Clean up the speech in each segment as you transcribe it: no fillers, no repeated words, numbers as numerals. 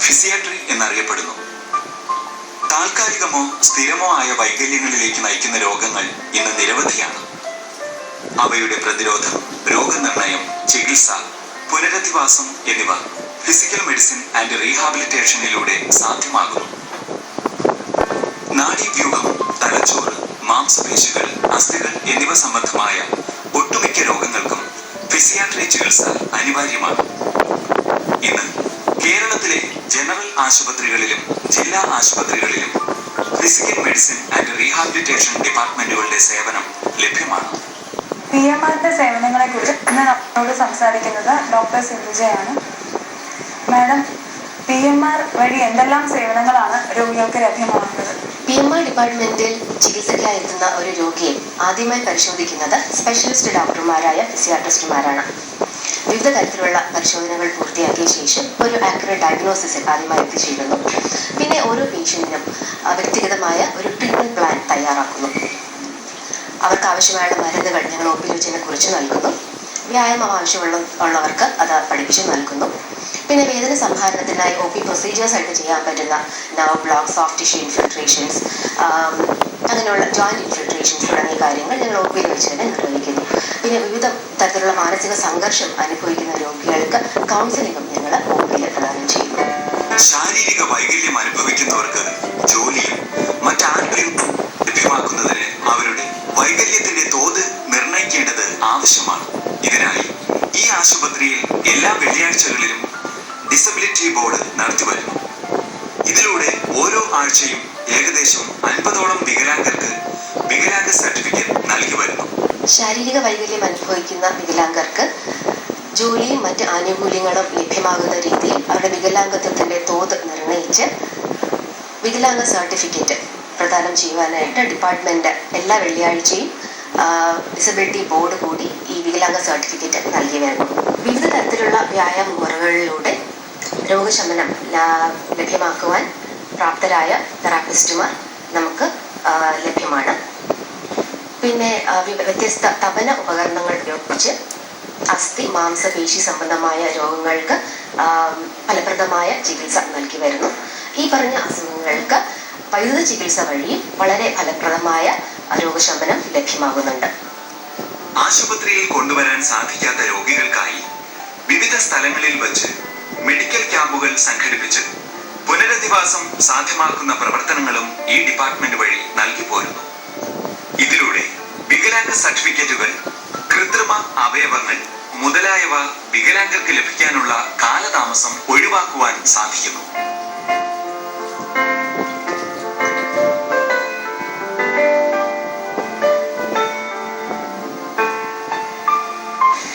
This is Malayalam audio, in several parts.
ഫിസിയാട്രി എന്നറിയപ്പെടുന്നു. താൽക്കാലികമോ സ്ഥിരമോ ആയ വൈകല്യങ്ങളിലേക്ക് നയിക്കുന്ന രോഗങ്ങൾ ഇന്ന് നിരവധിയാണ്. അവയുടെ പ്രതിരോധം, രോഗനിർണയം, ചികിത്സ, പുനരധിവാസം എന്നിവ ഫിസിക്കൽ മെഡിസിൻ ആൻഡ് റീഹാബിലിറ്റേഷനിലൂടെ സാധ്യമാകുന്നു. നാഡീവ്യൂഹം, തലച്ചോറ്, മാംസപേശികൾ, അസ്ഥികൾ എന്നിവ സംബന്ധമായ ഒട്ടുമിക്ക രോഗങ്ങൾക്കും ഫിസിയാട്രി ചികിത്സ അനിവാര്യമാണ്. ഇന്ന് കേരളത്തിലെ ജനറൽ ആശുപത്രികളിലും ജില്ലാ ആശുപത്രികളിലും ഫിസിക്കൽ മെഡിസിൻ ആൻഡ് റീഹാബിലിറ്റേഷൻ ഡിപ്പാർട്ട്മെന്റുകളുടെ സേവനം ലഭ്യമാണ്. PMRന്റെ സേവനങ്ങളെ കുറിച്ച് ഇന്ന് നമ്മളോട് സംസാരിക്കുന്നത് ഡോക്ടർ സിന്ധുജയാണ്. മാഡം, PMR വഴി എന്തെല്ലാം സേവനങ്ങളാണ് രോഗികൾക്ക് ലഭ്യമാകുന്നത്? PMR ഡിപ്പാർട്ട്മെന്റിൽ ചികിത്സയ്ക്കായി എത്തുന്ന ഒരു രോഗിയെ ആദ്യമായി പരിശോധിക്കുന്നത് സ്പെഷ്യലിസ്റ്റ് ഡോക്ടർമാരായ ഫിസിയാട്രിസ്റ്റുമാരാണ്. വിവിധ തരത്തിലുള്ള പരിശോധനകൾ പൂർത്തിയാക്കിയ ശേഷം ഒരു ആക്യുറേറ്റ് ഡയഗ്നോസിസിൽ ആദ്യമായി എത്തിച്ചേരുന്നു. പിന്നെ ഓരോ പേഷ്യന്റിനും വ്യക്തിഗതമായ ഒരു ട്രീറ്റ്മെന്റ് പ്ലാൻ തയ്യാറാക്കുന്നു. അവർക്ക് ആവശ്യമായ മരുന്നുകൾ ഞങ്ങൾ OP വെച്ചിനെ കുറിച്ച് നൽകുന്നു. വ്യായാമം ആവശ്യമുള്ളവർക്ക് അത് പഠിപ്പിച്ചു നൽകുന്നു. പിന്നെ വേദന സംഹാരണത്തിനായി OP പ്രൊസീജിയേഴ്സ് ആയിട്ട് ചെയ്യാൻ പറ്റുന്ന നർവ് ബ്ലോക്ക്, സോഫ്റ്റ് ടിഷ്യൂ ഇൻഫിൽട്രേഷൻസ്, അങ്ങനെയുള്ള ജോയിന്റ് ഇൻഫിൽട്രേഷൻസ് തുടങ്ങിയ കാര്യങ്ങൾ ഞങ്ങൾ OP വെച്ച് തന്നെ നിർവഹിക്കുന്നു. പിന്നെ വിവിധ തരത്തിലുള്ള മാനസിക സംഘർഷം അനുഭവിക്കുന്ന രോഗികൾക്ക് കൗൺസിലിംഗും ഞങ്ങൾ OP പ്രദാനം ചെയ്യുന്നു. ശാരീരിക വൈകല്യം അനുഭവിക്കുന്നവർക്ക് ജോലിയും മറ്റാരോഗ്യവും ലഭ്യമാക്കുന്നതിന് അവരുടെ വൈകല്യത്തിന്റെ തോത് നിർണയിക്കേണ്ടത് ആവശ്യമാണ്. ഇതിനായി ഈ ആശുപത്രിയിൽ എല്ലാ വെള്ളിയാഴ്ചകളിലും ഡിസബിലിറ്റി ബോർഡ് നടത്തിവരുന്നു. ഇതിലൂടെ ഓരോ ആഴ്ചയും ഏകദേശം 50ഓളം വികലാംഗർക്ക് വികലാംഗ സർട്ടിഫിക്കറ്റ് നൽകി വരുന്നു. ശാരീരിക വൈകല്യം അനുഭവിക്കുന്ന വികലാംഗർക്ക് ജോലിയും മറ്റ് ആനുകൂല്യങ്ങളും ലഭ്യമാകുന്ന രീതിയിൽ അവരുടെ വികലാംഗത്വത്തിന്റെ തോത് നിർണയിച്ച് വികലാംഗ സർട്ടിഫിക്കറ്റ് പ്രദാനം ചെയ്യുവാനായിട്ട് ഡിപ്പാർട്ട്മെന്റ് എല്ലാ വെള്ളിയാഴ്ചയും ഡിസബിലിറ്റി ബോർഡ് കൂടി ഈ വികലാംഗ സർട്ടിഫിക്കറ്റ് നൽകി വരുന്നു. വിവിധ തരത്തിലുള്ള വ്യായാമ മുറകളിലൂടെ രോഗശമനം ലഭ്യമാക്കുവാൻ പ്രാപ്തരായ തെറാപ്പിസ്റ്റുമാർ നമുക്ക് ലഭ്യമാണ്. പിന്നെ വ്യത്യസ്ത തപന ഉപകരണങ്ങൾ ഉപയോഗിച്ച് അസ്ഥി, മാംസപേശി സംബന്ധമായ രോഗങ്ങൾക്ക് ഫലപ്രദമായ ചികിത്സ നൽകി വരുന്നു. ഈ പറഞ്ഞ അസുഖങ്ങൾക്ക് വൈദ്യുത ചികിത്സ വഴിയും വളരെ ഫലപ്രദമായ രോഗശമനം ലഭ്യമാകുന്നുണ്ട്. ആശുപത്രിയിൽ കൊണ്ടുവരാൻ സാധിക്കാത്ത രോഗികൾക്കായി വിവിധ സ്ഥലങ്ങളിൽ വച്ച് മെഡിക്കൽ ക്യാമ്പുകൾ സംഘടിപ്പിച്ച് പുനരധിവാസം സാധ്യമാക്കുന്ന പ്രവർത്തനങ്ങളും ഈ ഡിപ്പാർട്ട്മെന്റ് വഴി നൽകി പോരുന്നു. ഇതിലൂടെ വികലാംഗ സർട്ടിഫിക്കറ്റുകൾ, കൃത്രിമ അവയവങ്ങൾ മുതലായവ വികലാംഗർക്ക് ലഭിക്കാനുള്ള കാലതാമസം ഒഴിവാക്കുവാൻ സാധിക്കുന്നു.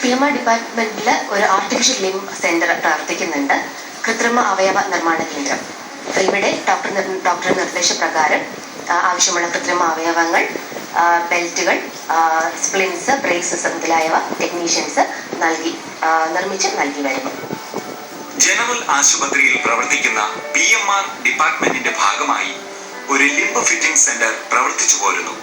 PMR ഡിപ്പാർട്ട്മെന്റിൽ ഒരു ആർട്ടിഫിഷ്യൽ ലിംബ് സെന്റർ പ്രവർത്തിക്കുന്നുണ്ട്, കൃത്രിമ അവയവ നിർമ്മാണ കേന്ദ്രം. ഇവിടെ ഡോക്ടറുടെ നിർദ്ദേശപ്രകാരം ആവശ്യമുള്ള കൃത്രിമ അവയവങ്ങൾ, ബെൽറ്റുകൾ, സ്പ്ലിൻസ്, ബ്രേസസ് മുതലായവ ടെക്നീഷ്യൻസ് നിർമ്മിച്ച് നൽകി വരുന്നു. ജനറൽ ആശുപത്രിയിൽ പ്രവർത്തിക്കുന്ന PMR ഡിപ്പാർട്ട്മെന്റിന്റെ ഭാഗമായി ഒരു ലിംബ് ഫിറ്റിംഗ് സെന്റർ പ്രവർത്തിച്ചു പോരുന്നു.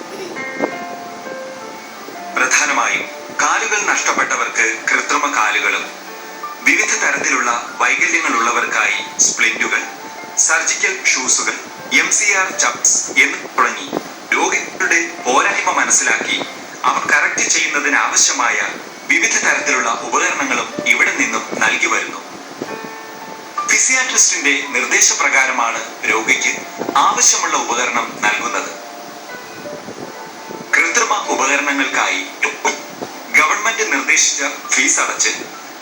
പ്രധാനമായും കാലുകൾ നഷ്ടപ്പെട്ടവർക്ക് കൃത്രിമ കാലുകളും വിവിധ തരത്തിലുള്ള വൈകല്യങ്ങളുള്ളവർക്കായി സ്പ്ലിന്റുകൾ, സർജിക്കൽ ഷൂസുകൾ, MCR ചപ്സ് എന്ന് തുടങ്ങി രോഗികളുടെ പോരായ്മ മനസ്സിലാക്കി അവ കറക്റ്റ് ചെയ്യുന്നതിന് ആവശ്യമായ വിവിധ തരത്തിലുള്ള ഉപകരണങ്ങളും ഇവിടെ നിന്നും നൽകി വരുന്നു. ഫിസിയാട്രിസ്റ്റിന്റെ നിർദ്ദേശപ്രകാരമാണ് രോഗിക്ക് ആവശ്യമുള്ള ഉപകരണം നൽകുന്നത്. കൃത്രിമ ഉപകരണങ്ങൾക്കായി ഗവൺമെന്റ് നിർദ്ദേശിച്ച ഫീസ് അടച്ച്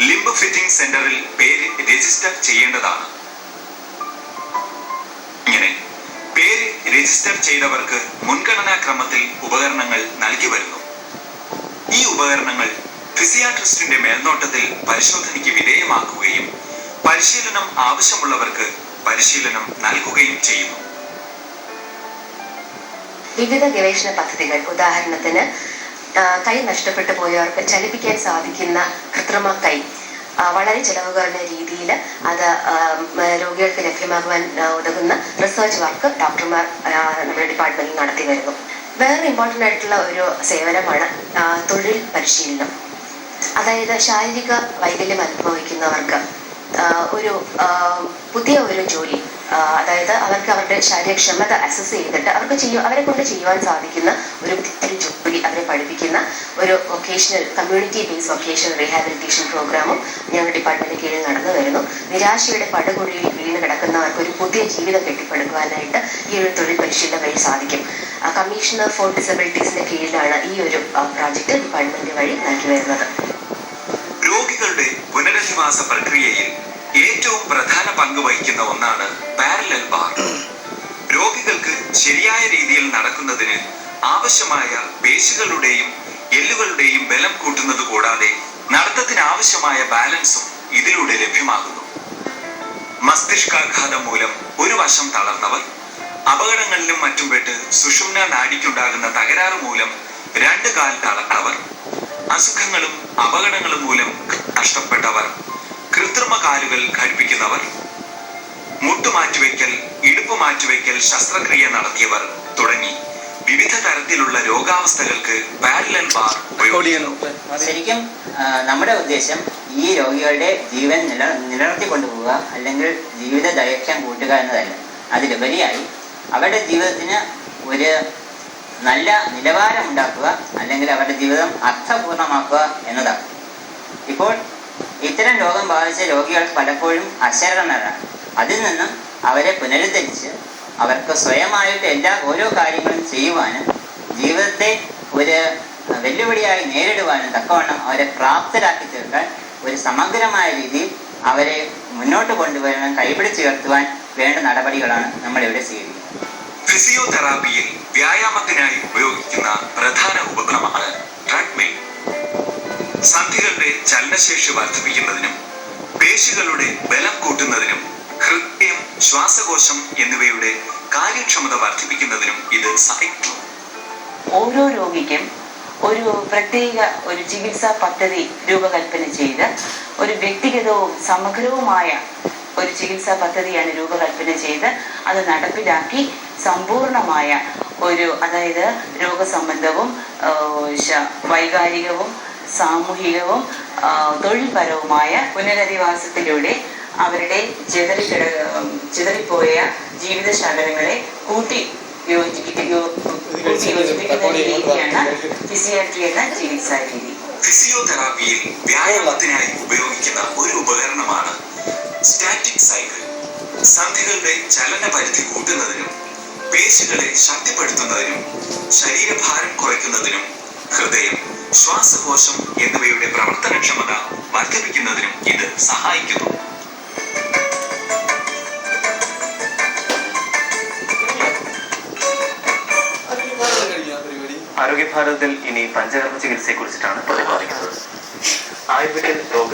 ലിംബ് ഫിറ്റിംഗ് സെന്ററിൽ പേര് രജിസ്റ്റർ ചെയ്യേണ്ടതാണ്. ഇങ്ങനെ പേര് രജിസ്റ്റർ ചെയ്തവർക്ക് മുൻഗണനാ ക്രമത്തിൽ ഉപകരണങ്ങൾ നൽകി വരുന്നു. ഈ ഉപകരണങ്ങൾ ഫിസിയാട്രിസ്റ്റിന്റെ മേൽനോട്ടത്തിൽ പരിശോധനയ്ക്ക് വിധേയമാക്കുകയും പരിശീലനം ആവശ്യമുള്ളവർക്ക് പരിശീലനം നൽകുകയും ചെയ്യുന്നു. വിവിധ ഗവേഷണ പദ്ധതികൾ, ഉദാഹരണത്തിന് കൈ നഷ്ടപ്പെട്ടു പോയവർക്ക് ചലിപ്പിക്കാൻ സാധിക്കുന്ന കൃത്രിമ കൈ വളരെ ചെലവ് കുറഞ്ഞ രീതിയിൽ അത് രോഗികൾക്ക് ലഭ്യമാകുവാൻ ഉതകുന്ന റിസർച്ച് വർക്ക് ഡോക്ടർമാർ നമ്മുടെ ഡിപ്പാർട്ട്മെന്റിൽ നടത്തി വരുന്നു. വേറെ ഇമ്പോർട്ടൻ്റ് ആയിട്ടുള്ള ഒരു സേവനമാണ് തൊഴിൽ പരിശീലനം. അതായത് ശാരീരിക വൈകല്യം അനുഭവിക്കുന്നവർക്ക് ഒരു പുതിയ ഒരു ജോലി, അതായത് അവർക്ക് അവരുടെ ശാരീരക്ഷമത അസസ് ചെയ്തിട്ട് അവരെ കൊണ്ട് ചെയ്യുവാൻ സാധിക്കുന്ന ഒരു ജോലി അവരെ പഠിപ്പിക്കുന്ന ഒരു vocational community based vocational rehabilitation പ്രോഗ്രാമും ഞങ്ങളുടെ ഡിപ്പാർട്ട്മെന്റിന് കീഴിൽ നടന്നു വരുന്നു. നിരാശയുടെ പടുകുഴിയിൽ വീണ് കിടക്കുന്നവർക്ക് ഒരു പുതിയ ജീവിതം കെട്ടിപ്പടുക്കുവാനായിട്ട് ഈ ഒരു തൊഴിൽ പരിശീലനം വഴി സാധിക്കും. കമ്മീഷണർ ഫോർ ഡിസബിലിറ്റീസിന്റെ കീഴിലാണ് ഈ ഒരു പ്രോജക്റ്റ് ഡിപ്പാർട്ട്മെന്റ് വഴി നൽകി വരുന്നത്. രോഗികളുടെ പുനരധിവാസ പ്രക്രിയയിൽ ഏറ്റവും പ്രധാന പങ്ക് വഹിക്കുന്ന ഒന്നാണ് പാരലൽ ബാർ. രോഗികൾക്ക് ശരിയായ രീതിയിൽ നടക്കുന്നതിന് ആവശ്യമായ പേശികളുടെയും എല്ലുകളുടെയും ബലം കൂട്ടുന്നത് കൂടാതെ നടത്തത്തിന് ആവശ്യമായ ബാലൻസും ഇതിലൂടെ ലഭ്യമാകുന്നു. മസ്തിഷ്കാഘാതം മൂലം ഒരു വശം തളർന്നവർ, അപകടങ്ങളിലും മറ്റും പെട്ട് സുഷുമ്ന നാഡിക്കുണ്ടാകുന്ന തകരാറ് മൂലം രണ്ട് കാൽ തളർന്നവർ, അസുഖങ്ങളും അപകടങ്ങളും മൂലം നഷ്ടപ്പെട്ടവർ, കൃത്രിമ കാലുകൾ ഘടിപ്പിക്കുന്നവർ, മുട്ടുമാറ്റിവെക്കൽ, ഇടുപ്പ് മാറ്റിവെക്കൽ ശസ്ത്രക്രിയ നടത്തിയവർ തുടങ്ങി വിവിധ തരത്തിലുള്ള രോഗാവസ്ഥകൾക്ക് പാരലൽ ബാർ ഉപയോഗിക്കുന്നു. ശരിക്കും നമ്മുടെ ഉദ്ദേശം ഈ രോഗികളുടെ ജീവൻ നിലനിർത്തി കൊണ്ടുപോവുക അല്ലെങ്കിൽ ജീവിത ദൈർഘ്യം കൂട്ടുക എന്നതല്ല. അതിലുപരിയായി അവരുടെ ജീവിതത്തിന് ഒരു നല്ല നിലവാരം ഉണ്ടാക്കുക അല്ലെങ്കിൽ അവരുടെ ജീവിതം അർത്ഥപൂർണമാക്കുക എന്നതാണ്. ഇപ്പോൾ ഇത്തരം രോഗം ബാധിച്ച രോഗികൾ പലപ്പോഴും അശരണരാണ്. അതിൽ നിന്നും അവരെ പുനരുദ്ധരിച്ച് അവർക്ക് സ്വയമായിട്ട് ഓരോ കാര്യങ്ങളും ചെയ്യുവാനും ജീവിതത്തെ ഒരു വെല്ലുവിളിയായി നേരിടുവാനും തക്കവണ്ണം അവരെ പ്രാപ്തരാക്കി തീർക്കാൻ ഒരു സമഗ്രമായ രീതിയിൽ അവരെ മുന്നോട്ട് കൊണ്ടുവരാൻ കൈപിടിച്ചുയർത്തുവാൻ വേണ്ട നടപടികളാണ് നമ്മളിവിടെ സ്വീകരിക്കുന്നത്. ഫിസിയോതെറാപ്പിയിൽ വ്യായാമത്തിനായി ഉപയോഗിക്കുന്ന പ്രധാന ഉപകരണമാണ് ട്രെഡ്മിൽ. സന്ധികളുടെ ചലനശേഷി വർദ്ധിപ്പിക്കുന്നതിനും പേശികളുടെ ബലം കൂട്ടുന്നതിനും ഹൃദയം, ശ്വാസകോശം എന്നിവയുടെ കാര്യക്ഷമത വർദ്ധിപ്പിക്കുന്നതിനും ഇത് സഹായിക്കുന്നു. ഓരോ രോഗിക്കും ഒരു പ്രത്യേക ഒരു ചികിത്സാ പദ്ധതി രൂപകൽപ്പന ചെയ്ത് ഒരു വ്യക്തിഗതവും സമഗ്രവുമായ ഒരു ചികിത്സാ പദ്ധതിയാണ് രൂപകൽപ്പന ചെയ്ത് അത് നടപ്പിലാക്കി സമ്പൂർണമായ അതായത് രോഗസംബന്ധവും വൈകാരികവും സാമൂഹികവും തൊഴിൽപരവുമായ പുനരധിവാസത്തിലൂടെ അവരുടെ ചിതറിപ്പോയ ജീവിതശകലങ്ങളെ കൂട്ടി യോജിപ്പിക്കുന്ന രീതിയാണ് ഫിസിയോതെറാപ്പി എന്ന ചികിത്സാ രീതി. ഫിസിയോതെറാപ്പിയിൽ വ്യായാമത്തിനായി ഉപയോഗിക്കുന്ന ഒരു ഉപകരണമാണ് സ്റ്റാറ്റിക് സൈക്കിൾ. സന്ധികളുടെ ചലന പരിധി കൂട്ടുന്നതിനും പേശികളെ ശക്തിപ്പെടുത്തുന്നതിനും ശരീരഭാരം കുറയ്ക്കുന്നതിനും ഹൃദയം, ശ്വാസകോശം എന്നിവയുടെ പ്രവർത്തനക്ഷമത വർദ്ധിപ്പിക്കുന്നതിനും ഇത് സഹായിക്കുന്നു. ആരോഗ്യ ഭാരതത്തിൽ ഇനി പഞ്ചകർമ്മ ചികിത്സയെ കുറിച്ചിട്ടാണ് പ്രതിപാദിക്കുന്നത്. ആയുർവേദ